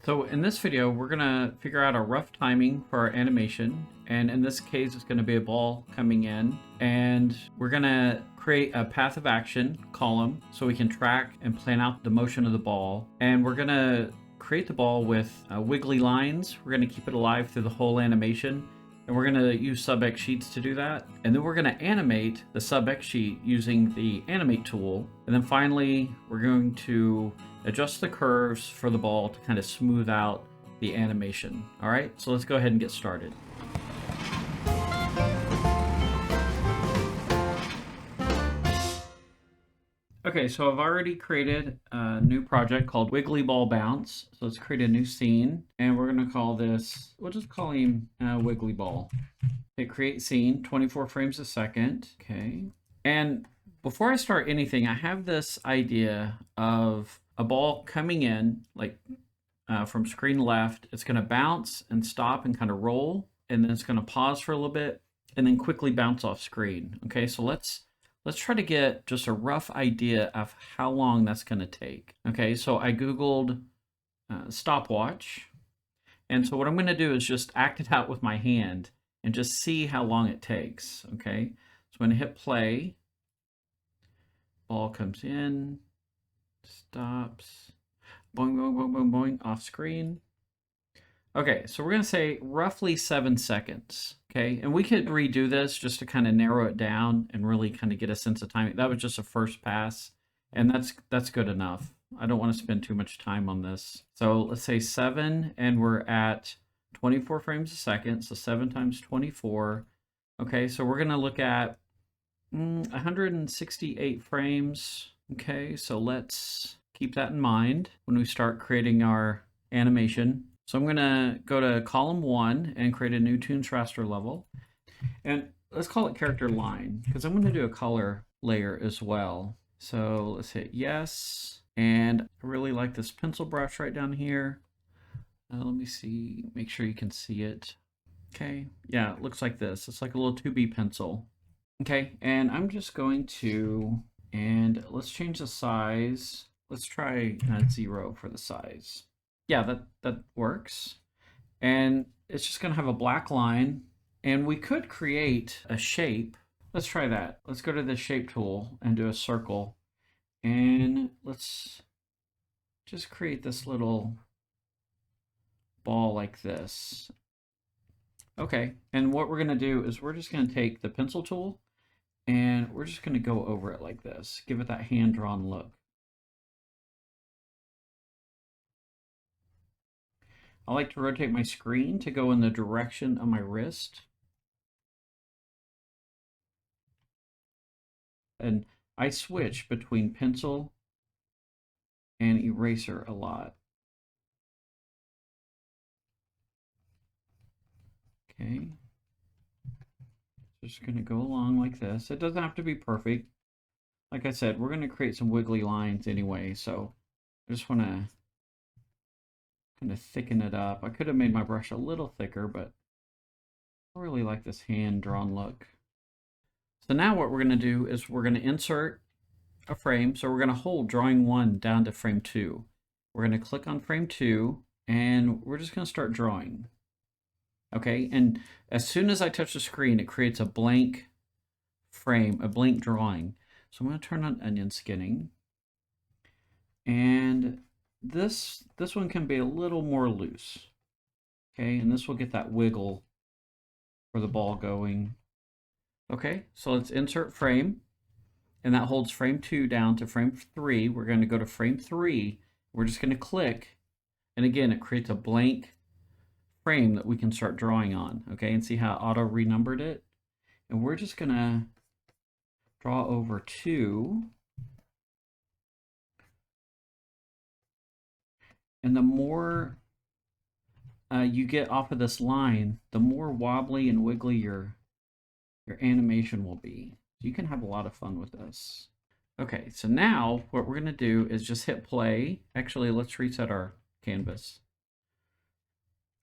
So in this video, we're gonna figure out a rough timing for our animation. And in this case, it's gonna be a ball coming in, and we're gonna create a path of action column so we can track and plan out the motion of the ball. And we're gonna create the ball with wiggly lines. We're gonna keep it alive through the whole animation. And we're gonna use Sub-Xsheets to do that. And then we're gonna animate the Sub-Xsheet using the Animate tool. And then finally, we're going to adjust the curves for the ball to kind of smooth out the animation. All right, so let's go ahead and get started. Okay, so I've already created a new project called Wiggly Ball Bounce. So let's create a new scene, and we're gonna call this, we'll just call him Wiggly Ball. Okay, create scene, 24 frames a second. Okay, and before I start anything, I have this idea of a ball coming in, like from screen left. It's gonna bounce and stop and kind of roll, and then it's gonna pause for a little bit, and then quickly bounce off screen. Okay, so let's try to get just a rough idea of how long that's going to take. Okay, so I Googled stopwatch. And so what I'm going to do is just act it out with my hand and just see how long it takes. Okay, so I'm going to hit play. Ball comes in, stops, boing, boing, boing, boing, boing, off screen. Okay, so we're going to say roughly 7 seconds. Okay, and we could redo this just to kind of narrow it down and really kind of get a sense of timing. That was just a first pass, and that's good enough. I don't want to spend too much time on this. So let's say 7, and we're at 24 frames a second, so 7 times 24. Okay, so we're going to look at 168 frames. Okay, so let's keep that in mind when we start creating our animation. So I'm going to go to column 1 and create a new Toonz raster level. And let's call it character line, because I'm going to do a color layer as well. So let's hit yes. And I really like this pencil brush right down here. Let me see, make sure you can see it. Okay, yeah, it looks like this. It's like a little 2B pencil. Okay, and I'm just going to, and let's change the size. Let's try 0 for the size. Yeah, that works. And it's just going to have a black line. And we could create a shape. Let's try that. Let's go to the shape tool and do a circle. And let's just create this little ball like this. Okay, and what we're going to do is we're just going to take the pencil tool and we're just going to go over it like this. Give it that hand-drawn look. I like to rotate my screen to go in the direction of my wrist. And I switch between pencil and eraser a lot. Okay. Just going to go along like this. It doesn't have to be perfect. Like I said, we're going to create some wiggly lines anyway, so I just want to kind of thicken it up. I could have made my brush a little thicker, but I really like this hand-drawn look. So now what we're going to do is we're going to insert a frame. So we're going to hold drawing 1 down to frame 2. We're going to click on frame 2, and we're just going to start drawing. Okay, and as soon as I touch the screen, it creates a blank frame, a blank drawing. So I'm going to turn on onion skinning. And this one can be a little more loose. Okay, and this will get that wiggle for the ball going. Okay, so let's insert frame, and that holds frame 2 down to frame 3. We're going to go to frame 3. We're just going to click, and again, it creates a blank frame that we can start drawing on. Okay, and see how it auto renumbered it? And we're just going to draw over 2. And the more you get off of this line, the more wobbly and wiggly your animation will be. You can have a lot of fun with this. Okay, so now what we're going to do is just hit play. Actually, let's reset our canvas.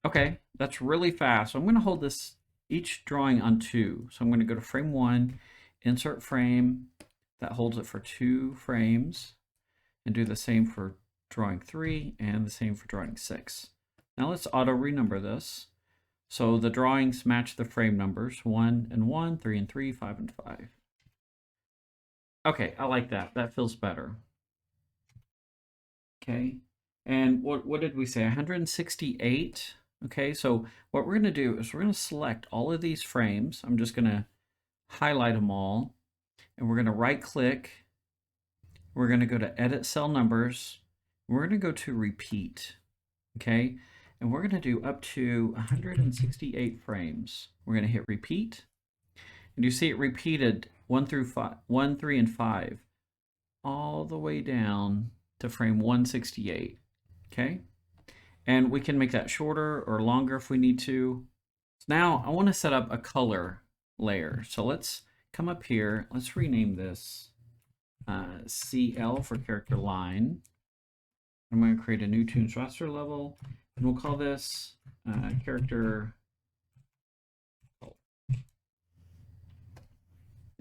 Okay, that's really fast. So I'm going to hold this each drawing on 2. So I'm going to go to frame 1, insert frame. That holds it for 2 frames, and do the same for drawing 3 and the same for drawing 6. Now let's auto renumber this. So the drawings match the frame numbers, 1 and 1, 3 and 3, 5 and 5. Okay, I like that. That feels better. Okay, and what did we say? 168. Okay, so what we're going to do is we're going to select all of these frames. I'm just going to highlight them all, and we're going to right click. We're going to go to edit cell numbers. We're going to go to repeat. Okay, and we're going to do up to 168 frames. We're going to hit repeat, and you see it repeated 1 through 5, 1, 3, and 5, all the way down to frame 168. Okay, and we can make that shorter or longer if we need to. Now I want to set up a color layer. So let's come up here. Let's rename this CL for character line. I'm going to create a new Toonz raster level, and we'll call this character.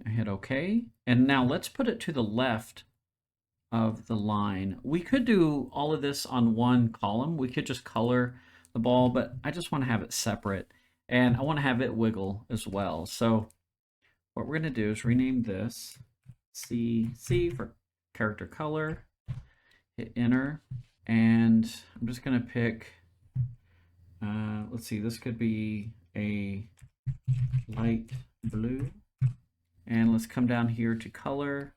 I hit OK, and now let's put it to the left of the line. We could do all of this on one column. We could just color the ball, but I just want to have it separate, and I want to have it wiggle as well. So what we're going to do is rename this CC for character color, hit enter, and I'm just going to pick, let's see, this could be a light blue, and let's come down here to color,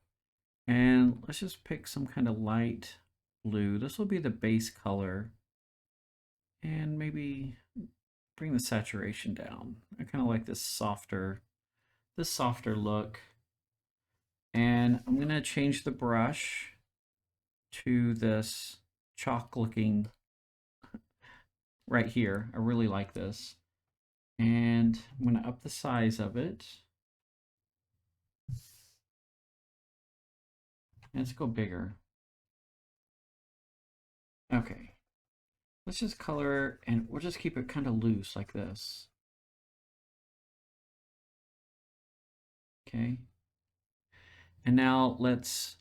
and let's just pick some kind of light blue. This will be the base color, and maybe bring the saturation down. I kind of like this softer look. And I'm going to change the brush to this chalk looking right here. I really like this. And I'm going to up the size of it. Let's go bigger. Okay. Let's just color, and we'll just keep it kind of loose like this. Okay. And now let's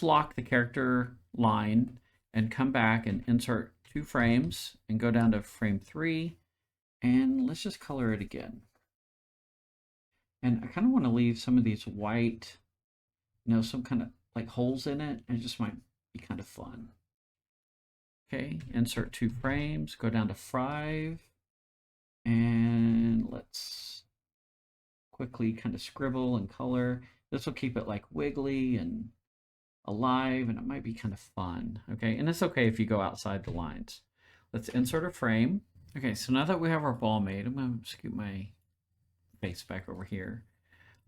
lock the character line and come back and insert 2 frames and go down to frame 3, and let's just color it again. And I kind of want to leave some of these white, some kind of like holes in it. It just might be kind of fun. Okay, insert 2 frames, go down to 5, and let's quickly kind of scribble and color. This will keep it like wiggly and alive, and it might be kind of fun. Okay, and it's okay if you go outside the lines. Let's insert a frame. Okay, so now that we have our ball made, I'm going to scoot my face back over here.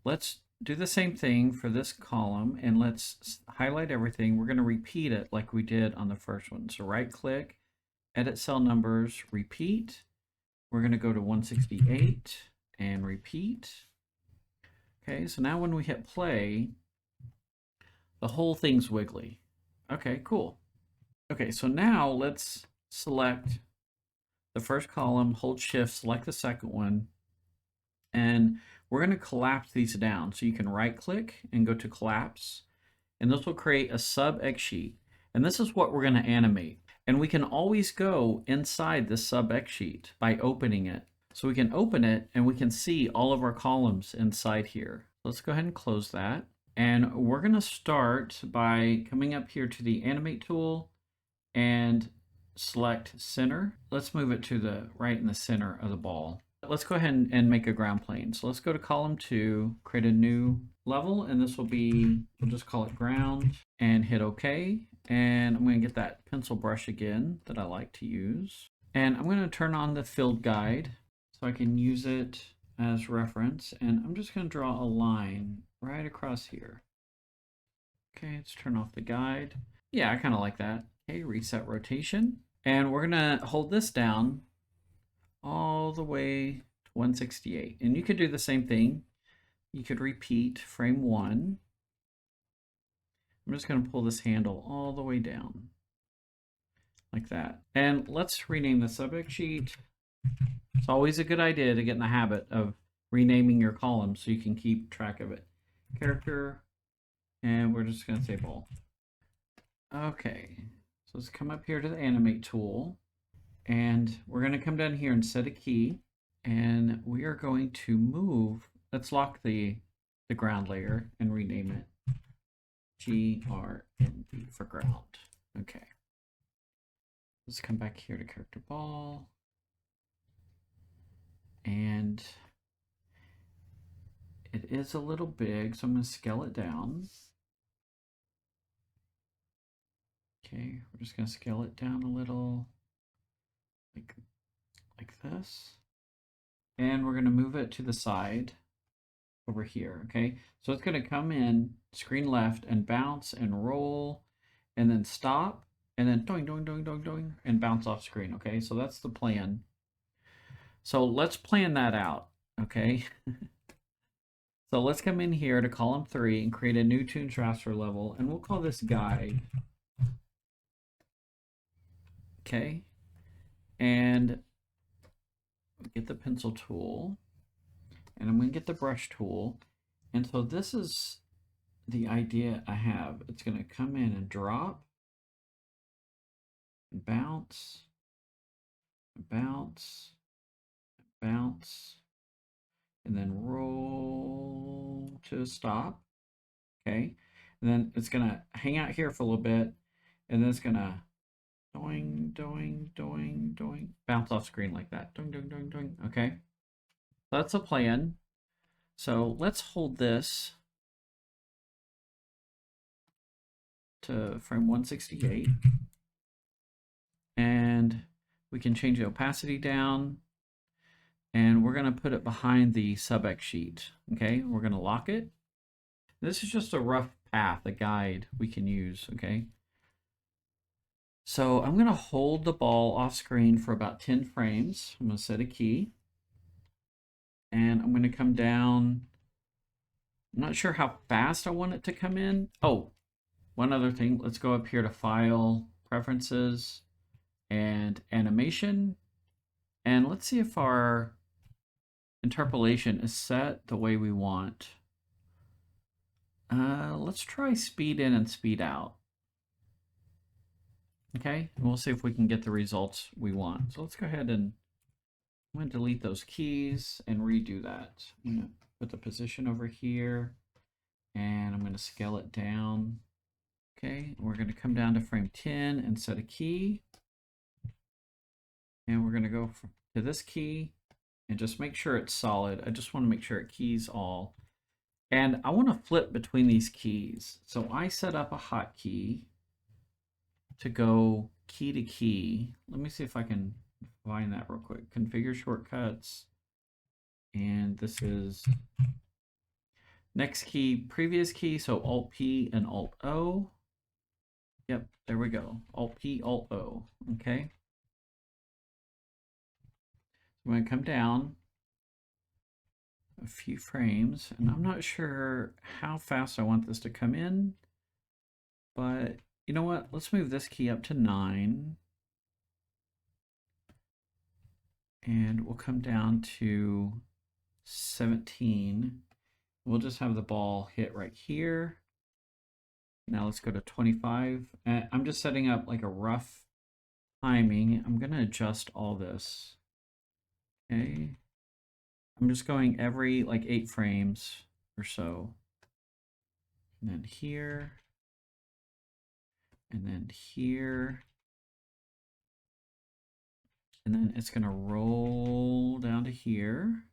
Let's do the same thing for this column, and let's highlight everything. We're going to repeat it like we did on the first one. So right click, edit cell numbers, repeat. We're going to go to 168 and repeat. Okay, so now when we hit play, the whole thing's wiggly. Okay, cool. Okay, so now let's select the first column, hold shift, select the second one, and we're going to collapse these down. So you can right click and go to collapse, and this will create a Sub-Xsheet. And this is what we're going to animate. And we can always go inside the Sub-Xsheet by opening it. So we can open it and we can see all of our columns inside here. Let's go ahead and close that. And we're going to start by coming up here to the Animate Tool and select center. Let's move it to the right in the center of the ball. Let's go ahead and make a ground plane. So let's go to column 2, create a new level, and this will be, we'll just call it ground, and hit OK. And I'm going to get that pencil brush again that I like to use. And I'm going to turn on the field guide so I can use it as reference. And I'm just going to draw a line right across here. Okay, let's turn off the guide. Yeah, I kind of like that. Okay, reset rotation. And we're going to hold this down all the way to 168. And you could do the same thing. You could repeat frame 1. I'm just going to pull this handle all the way down like that. And let's rename the Sub-Xsheet. It's always a good idea to get in the habit of renaming your columns so you can keep track of it. Character, and we're just going to say ball. Okay, so let's come up here to the Animate Tool. And we're going to come down here and set a key. And we are going to move. Let's lock the ground layer and rename it GRND for ground. Okay. Let's come back here to character ball. And it is a little big, so I'm going to scale it down. Okay, we're just going to scale it down a little, like this. And we're going to move it to the side over here, okay? So it's going to come in, screen left, and bounce and roll, and then stop, and then doing, doing, doing, doing, doing, and bounce off screen, okay? So that's the plan. So let's plan that out, okay? So let's come in here to column 3 and create a new Toonz raster level, and we'll call this guide. Okay, and get the pencil tool, and I'm going to get the brush tool. And so this is the idea I have. It's going to come in and drop, and bounce, and bounce, and bounce, and then roll to a stop. Okay, and then it's going to hang out here for a little bit, and then it's going to doing, doing, doing, doing, bounce off screen like that. Doing, doing, doing, doing. Okay, that's a plan. So let's hold this to frame 168. And we can change the opacity down. And we're going to put it behind the Sub-Xsheet. Okay, we're going to lock it. This is just a rough path, a guide we can use. Okay. So I'm going to hold the ball off screen for about 10 frames. I'm going to set a key. And I'm going to come down. I'm not sure how fast I want it to come in. Oh, one other thing. Let's go up here to File, Preferences, and Animation. And let's see if our interpolation is set the way we want. Let's try speed in and speed out. Okay, and we'll see if we can get the results we want. So let's go ahead and I'm going to delete those keys and redo that. I'm going to put the position over here and I'm going to scale it down. Okay, we're going to come down to frame 10 and set a key. And we're going to go to this key and just make sure it's solid. I just want to make sure it keys all. And I want to flip between these keys. So I set up a hotkey to go key to key. Let me see if I can find that real quick. Configure shortcuts. And this is next key, previous key. So Alt P and Alt O. Yep, there we go. Alt P, Alt O. Okay. I'm going to come down a few frames, and I'm not sure how fast I want this to come in, but you know what? Let's move this key up to 9, and we'll come down to 17. We'll just have the ball hit right here. Now let's go to 25. I'm just setting up like a rough timing. I'm going to adjust all this. Okay. I'm just going every like 8 frames or so. And then here. And then here. And then it's going to roll down to here.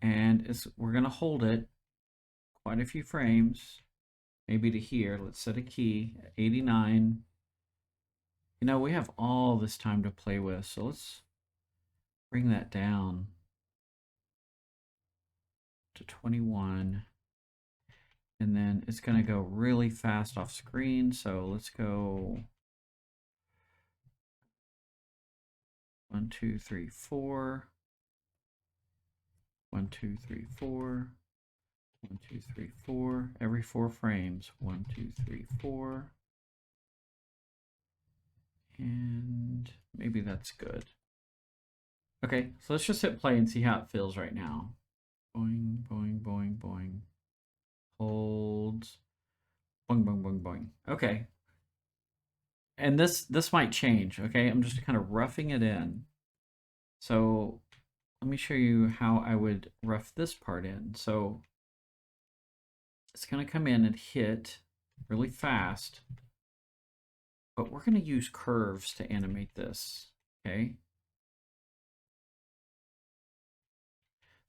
And we're going to hold it quite a few frames. Maybe to here. Let's set a key at 89. You know, we have all this time to play with. So let's bring that down to 21. And then it's going to go really fast off screen. So let's go 1, 2, 3, 4. 1, 2, 3, 4. 1, 2, 3, 4. Every 4 frames. 1, 2, 3, 4. And maybe that's good. Okay, so let's just hit play and see how it feels right now. Boing, boing, boing, boing. Holds. Boing, boing, boing, boing. Okay. and this might change, okay? I'm just kind of roughing it in. So let me show you how I would rough this part in. So it's going to come in and hit really fast, but we're going to use curves to animate this, okay?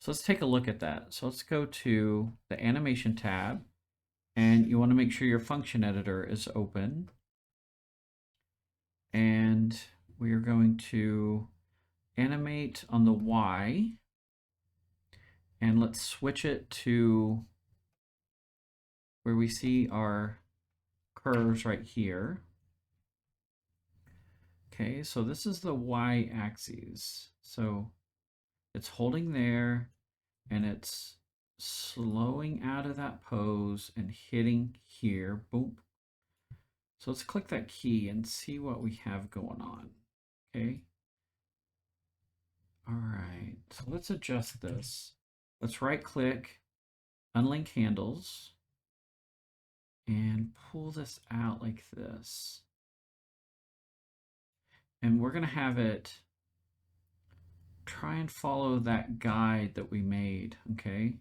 So let's take a look at that. So let's go to the animation tab, and you want to make sure your function editor is open. And we are going to animate on the Y, and let's switch it to where we see our curves right here. Okay, so this is the Y axis. So it's holding there and it's slowing out of that pose and hitting here. Boom. So let's click that key and see what we have going on. Okay. All right, so let's adjust this. Let's right click, unlink handles, and pull this out like this. And we're gonna have it try and follow that guide that we made, okay?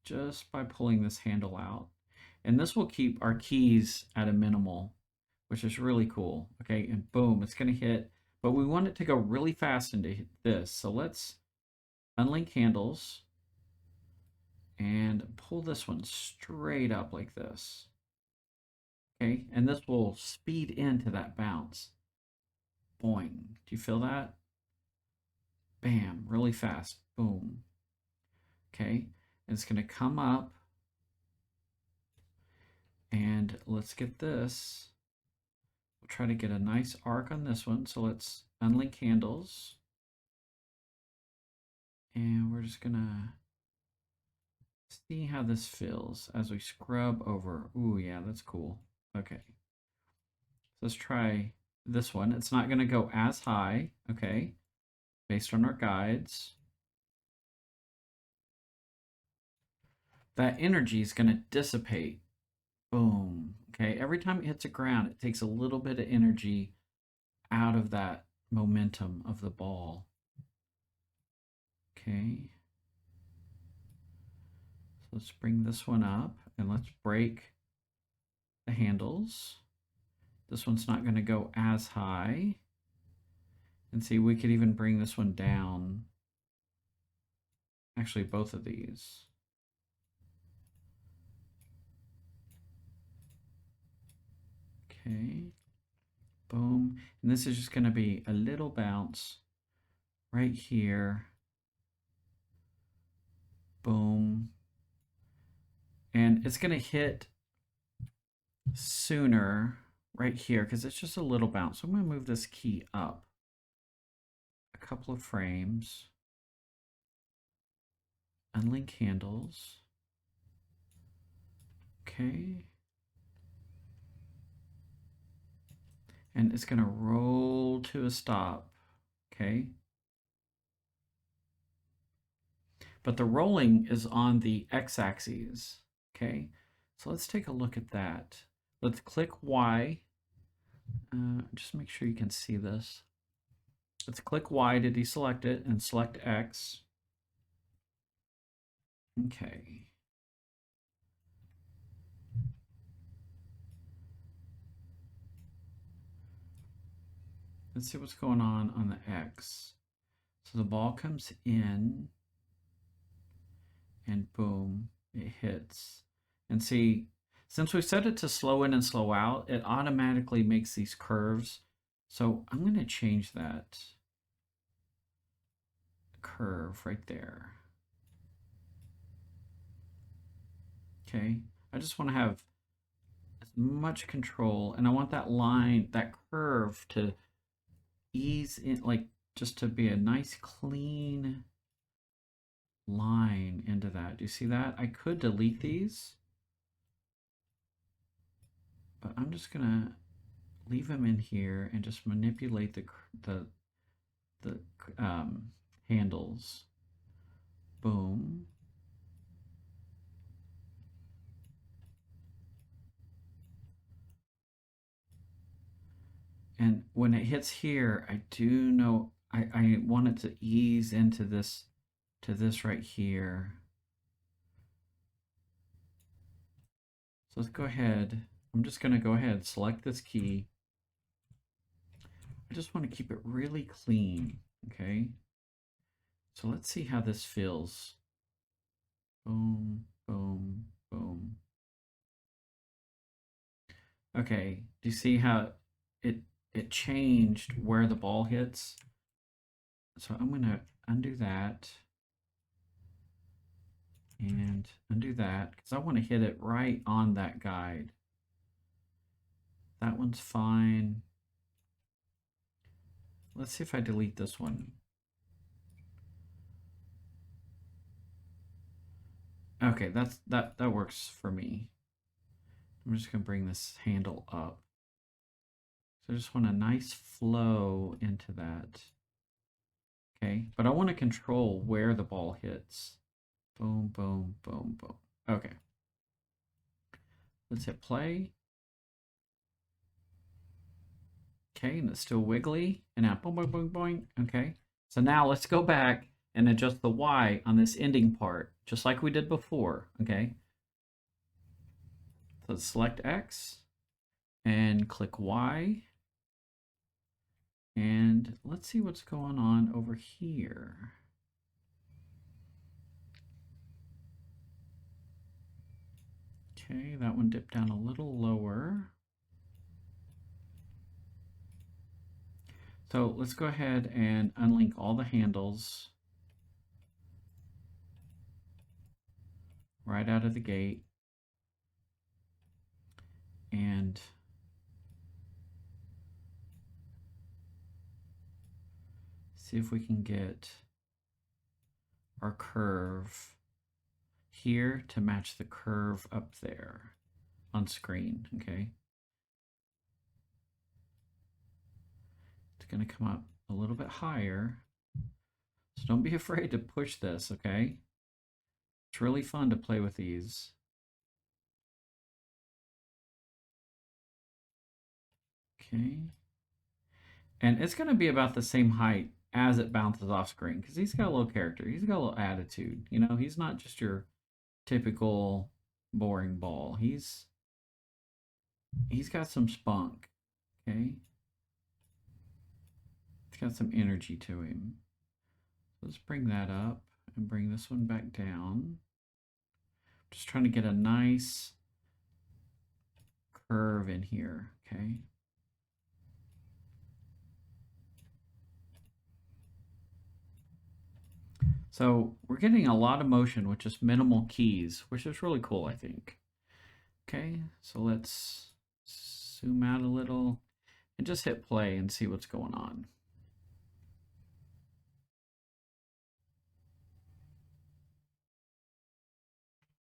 Just by pulling this handle out. And this will keep our keys at a minimal, which is really cool, okay? And boom, it's gonna hit, but we want it to go really fast into this. So let's unlink handles and pull this one straight up like this. Okay, and this will speed into that bounce. Boing. Do you feel that? Bam, really fast. Boom. Okay, and it's going to come up. And let's get this. We'll try to get a nice arc on this one. So let's unlink handles. And we're just going to see how this feels as we scrub over. Ooh, yeah, that's cool. Okay. Let's try this one. It's not going to go as high, okay, based on our guides. That energy is going to dissipate. Boom. Okay, every time it hits the ground, it takes a little bit of energy out of that momentum of the ball. Okay. So let's bring this one up and let's break the handles. This one's not going to go as high. And see, we could even bring this one down. Actually, both of these. Okay. Boom. And this is just going to be a little bounce right here. Boom. And it's going to hit sooner right here because it's just a little bounce. So I'm going to move this key up a couple of frames. Unlink handles. Okay. And it's going to roll to a stop. Okay. But the rolling is on the x-axis. Okay. So let's take a look at that. Let's click Y. Just make sure you can see this. Let's click Y to deselect it and select X. Okay. Let's see what's going on the X. So the ball comes in and boom, it hits. And see, since we set it to slow in and slow out, it automatically makes these curves. So I'm going to change that curve right there. Okay, I just want to have as much control, and I want that line, that curve to ease in, like just to be a nice clean line into that. Do you see that? I could delete these, but I'm just gonna leave them in here and just manipulate the handles. Boom. And when it hits here, I do know I want it to ease into this, to this right here. So let's go ahead. I'm just going to go ahead, select this key. I just want to keep it really clean. Okay. So let's see how this feels. Boom, boom, boom. Okay, do you see how it changed where the ball hits? So I'm gonna undo that and undo that because I want to hit it right on that guide. That one's fine. Let's see if I delete this one. Okay, that works for me. I'm just gonna bring this handle up. So I just want a nice flow into that. Okay, but I want to control where the ball hits. Boom, boom, boom, boom. Okay. Let's hit play. Okay, and it's still wiggly. And now boing, boing, boing, boing. Okay. So now let's go back and adjust the Y on this ending part, just like we did before. Okay. So select X and click Y. And let's see what's going on over here. Okay, that one dipped down a little lower. So let's go ahead and unlink all the handles right out of the gate. And see if we can get our curve here to match the curve up there on screen. Okay. It's going to come up a little bit higher. So don't be afraid to push this. Okay. It's really fun to play with these. Okay. And it's going to be about the same height as it bounces off screen because he's got a little character. He's got a little attitude. You know, he's not just your typical boring ball. He's got some spunk. Okay. He's got some energy to him. Let's bring that up and bring this one back down. Just trying to get a nice curve in here, okay? So we're getting a lot of motion with just minimal keys, which is really cool, I think. Okay, so let's zoom out a little and just hit play and see what's going on.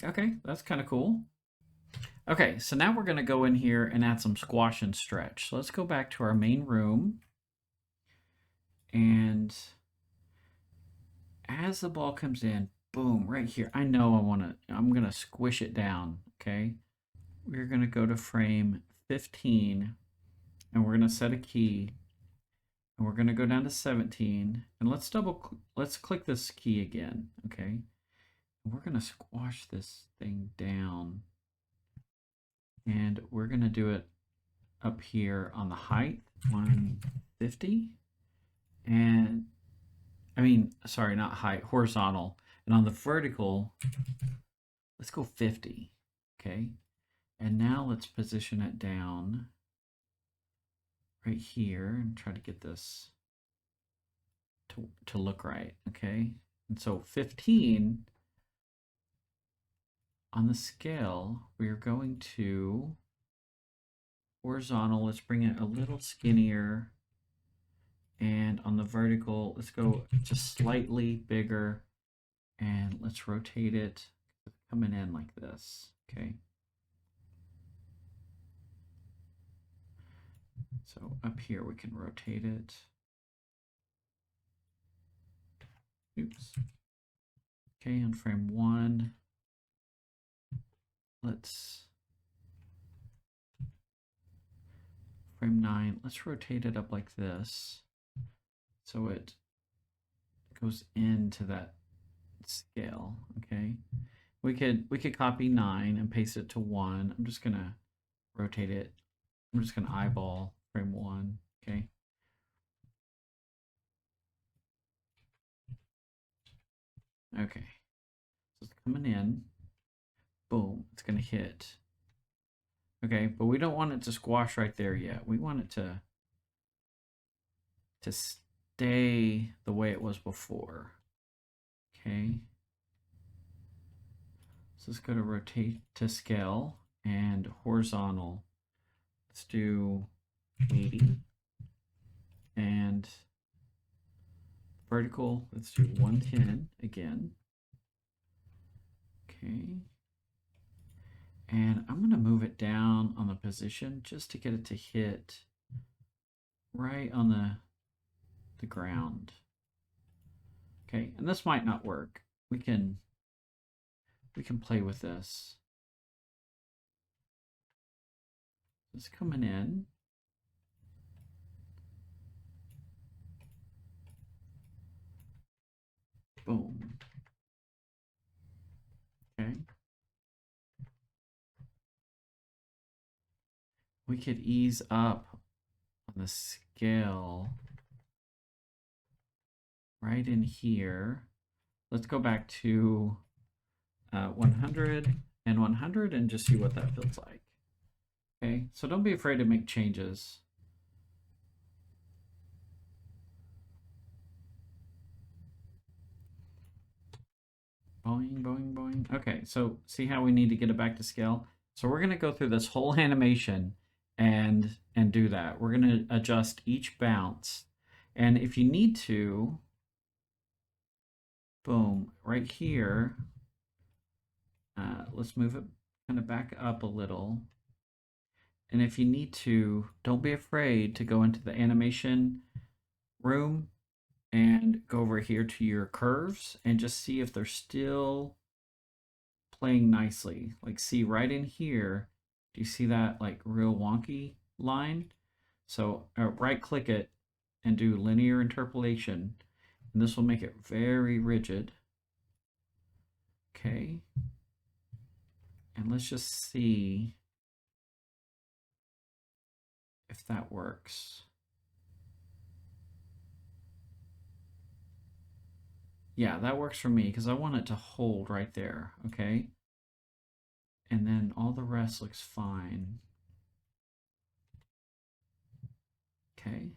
Okay, that's kind of cool. Okay, so now we're going to go in here and add some squash and stretch. So let's go back to our main room. And as the ball comes in, boom, right here. I know I'm going to squish it down, okay? We're going to go to frame 15 and we're going to set a key and we're going to go down to 17 and let's click this key again, okay? And we're going to squash this thing down and we're going to do it up here on the height, 150, and I mean, sorry, not height, horizontal. And on the vertical, let's go 50, okay? And now let's position it down right here and try to get this to look right, okay? And so 15 on the scale, we are going to horizontal, let's bring it a little skinnier. And on the vertical, let's go just slightly bigger and let's rotate it coming in like this, okay? So up here we can rotate it. Oops. Okay, on frame 1, let's frame 9. Let's rotate it up like this so it goes into that scale. Okay, we could copy 9 and paste it to 1. I'm just gonna rotate it. I'm just gonna eyeball frame 1. Okay. Okay. So it's coming in. Boom. It's gonna hit. Okay, but we don't want it to squash right there yet. We want it to stay the way it was before. Okay. So let's go to rotate to scale and horizontal. Let's do 80. And vertical, let's do 110 again. Okay. And I'm going to move it down on the position just to get it to hit right on the ground. Okay, and this might not work. We can play with this. It's coming in. Boom. Okay. We could ease up on the scale right in here. Let's go back to 100 and 100 and just see what that feels like. Okay, so don't be afraid to make changes. Boing, boing, boing. Okay, so see how we need to get it back to scale? So we're gonna go through this whole animation and do that. We're gonna adjust each bounce. And if you need to, boom, right here, let's move it kind of back up a little. And if you need to, don't be afraid to go into the animation room and go over here to your curves and just see if they're still playing nicely. Like, see right in here, do you see that like real wonky line? So right click it and do linear interpolation, and this will make it very rigid. Okay, and let's just see if that works. Yeah, that works for me because I want it to hold right there. Okay, and then all the rest looks fine. Okay,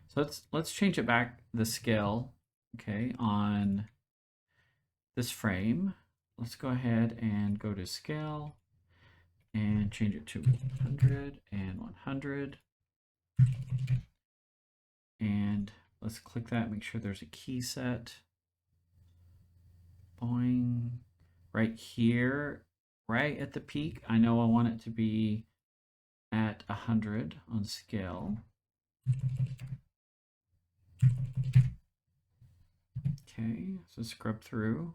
so let's change it back the scale. Okay, on this frame, let's go ahead and go to scale and change it to 100 and 100. And let's click that, make sure there's a key set. Boing. Right here, right at the peak, I know I want it to be at 100 on scale. Okay, so scrub through.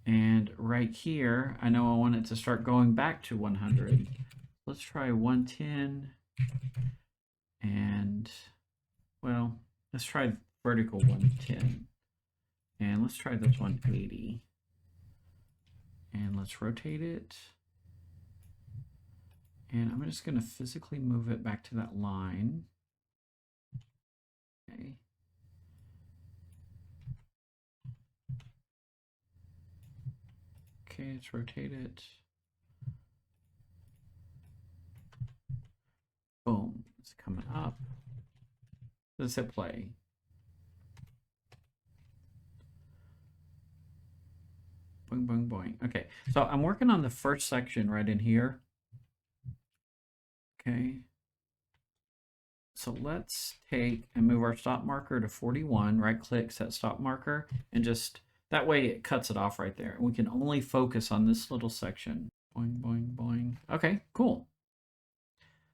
And right here, I know I want it to start going back to 100. Let's try 110. And, well, let's try vertical 110. And let's try this 180. And let's rotate it. And I'm just going to physically move it back to that line. Okay. Okay, let's rotate it. Boom, it's coming up. Let's hit play. Boing, boing, boing. Okay, so I'm working on the first section right in here. Okay. So let's take and move our stop marker to 41, right click, set stop marker, and just, that way it cuts it off right there. We can only focus on this little section. Boing, boing, boing. Okay, cool.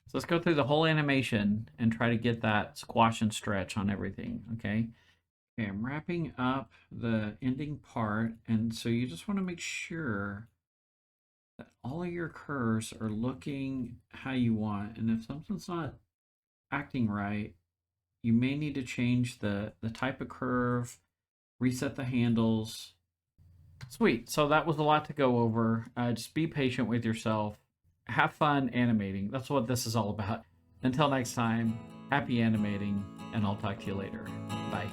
So let's go through the whole animation and try to get that squash and stretch on everything, okay? Okay, I'm wrapping up the ending part, and so you just want to make sure that all of your curves are looking how you want. And if something's not acting right, you may need to change the type of curve, reset the handles. Sweet. So that was a lot to go over. Just be patient with yourself. Have fun animating. That's what this is all about. Until next time, happy animating, and I'll talk to you later. Bye.